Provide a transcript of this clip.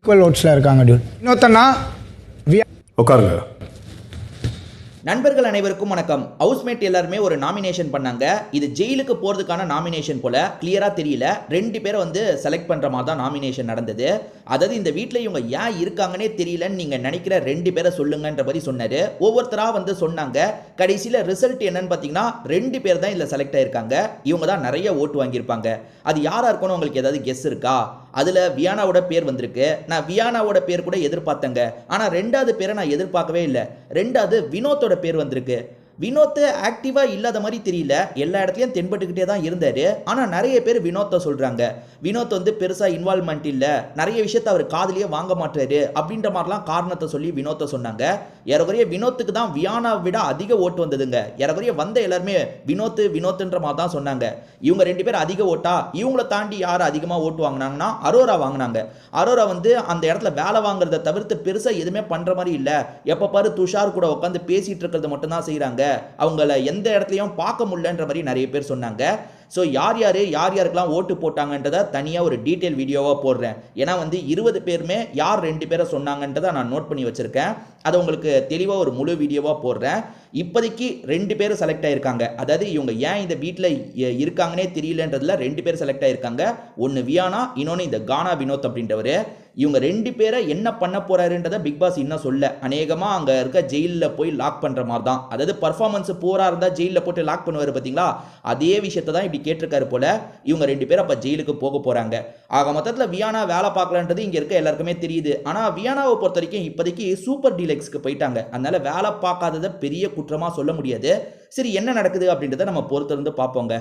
Equal ஓட்ஸில் இருக்காங்க Dude. இன்னொருத்தனா உட்காருங்க. நண்பர்கள் அனைவருக்கும் வணக்கம். ஹவுஸ்மேட் எல்லாருமே ஒரு நாமினேஷன் பண்ணாங்க. இது ஜெயிலுக்கு போகிறதுக்கான நாமினேஷன் போல, கிளியராக தெரியல. 2 பேரை செலக்ட் பண்ணுற மாதிரி தான் நாமினேஷன் நடந்தது. அதாவது இந்த வீட்டில் இவங்க ஏன் இருக்காங்கன்னே தெரியலன்னு நீங்கள் நினைக்கிற 2 பேரை சொல்லுங்கன்ற மாதிரி சொன்னார். ஒவ்வொருத்தராக சொன்னாங்க. கடைசியில் ரிசல்ட் என்னன்னு பார்த்தீங்கன்னா 2 பேர் தான் இதில் செலக்ட் ஆகிருக்காங்க. இவங்க தான் நிறைய ஓட்டு வாங்கியிருப்பாங்க. அது யாராக இருக்கணும் உங்களுக்கு ஏதாவது கெஸ் இருக்கா? அதில் வியானாவோட பேர் வந்திருக்கு. நான் வியானாவோட பேர் கூட எதிர்பார்த்தேங்க. ஆனால் 2வது பேரை நான் எதிர்பார்க்கவே இல்லை. 2வது வினோத்தோட பேர் வந்திருக்கு. வினோத் ஆக்டிவா இல்லாத மாதிரி தெரியல. எல்லா இடத்துலையும் தென்பட்டுக்கிட்டே தான் இருந்தாரு. ஆனால் நிறைய பேர் வினோத்தை சொல்றாங்க. வினோத் பெருசா இன்வால்வ்மெண்ட் இல்லை, நிறைய விஷயத்தை அவர் காதலியே வாங்க மாட்டாரு அப்படின்ற மாதிரிலாம் காரணத்தை சொல்லி வினோத்தை சொன்னாங்க. ஏறக்குறைய வினோத்துக்கு தான் வியானா விட அதிக ஓட்டு வந்ததுங்க. ஏறக்குறைய வந்த எல்லாருமே வினோத்துன்ற மாதிரி தான் சொன்னாங்க. இவங்க 2 பேர் அதிக ஓட்டா. இவங்களை தாண்டி யார் அதிகமாக ஓட்டு வாங்கினாங்கன்னா அரோரா வாங்கினாங்க. அரோரா அந்த இடத்துல வேலை வாங்குறத தவிர்த்து பெருசாக எதுவுமே பண்ற மாதிரி இல்லை. எப்போ பாரு துஷார் கூட உட்காந்து பேசிட்டு இருக்கிறது மட்டும் தான் செய்கிறாங்க. அவங்கள எந்த இடத்துலையும் பார்க்க முடியலன்ற மாதிரி நிறைய பேர் சொன்னாங்க. ஸோ யாருக்கெல்லாம் ஓட்டு போட்டாங்கன்றதை தனியாக ஒரு டீட்டெயில் வீடியோவாக போடுறேன். ஏன்னா 20 பேருமே யார் 2 பேரை சொன்னாங்கன்றதை நான் நோட் பண்ணி வச்சுருக்கேன். அதை உங்களுக்கு தெளிவாக ஒரு முழு வீடியோவாக போடுறேன். இப்போதைக்கு 2 பேர் செலக்ட் ஆகிருக்காங்க. அதாவது இவங்க ஏன் இந்த வீட்டில் இருக்காங்கன்னே தெரியலன்றதுல 2 பேர் செலக்ட் ஆகிருக்காங்க. ஒன்று வியானா, இன்னொன்று இந்த கானா வினோத் அப்படின்றவர். இவங்க 2 பேரை என்ன பண்ண போறாருன்றதை பிக் பாஸ் இன்னும் சொல்ல. அநேகமாக அங்கே இருக்க ஜெயிலில் போய் லாக் பண்ணுற மாதிரி தான். அதாவது பர்ஃபார்மன்ஸ் போரா இருந்தால் ஜெயிலில் போட்டு லாக் பண்ணுவார் பார்த்தீங்களா, அதே விஷயத்தை தான் இப்படி கேட்டிருக்காரு போல. இவங்க 2 பேர் அப்போ ஜெயிலுக்கு போக போகிறாங்க. ஆக மொத்தத்தில் வியானா வேலை பார்க்கலன்றது இங்கே இருக்க எல்லாருக்குமே தெரியுது. ஆனால் வியானாவை பொறுத்த வரைக்கும் இப்போதைக்கு சூப்பர் டீலக்ஸ்க்கு போயிட்டாங்க. அதனால வேலை பார்க்காததை பெரிய குற்றமாக சொல்ல முடியாது. சரி, என்ன நடக்குது அப்படின்றத நம்ம பொறுத்திருந்து பார்ப்போங்க.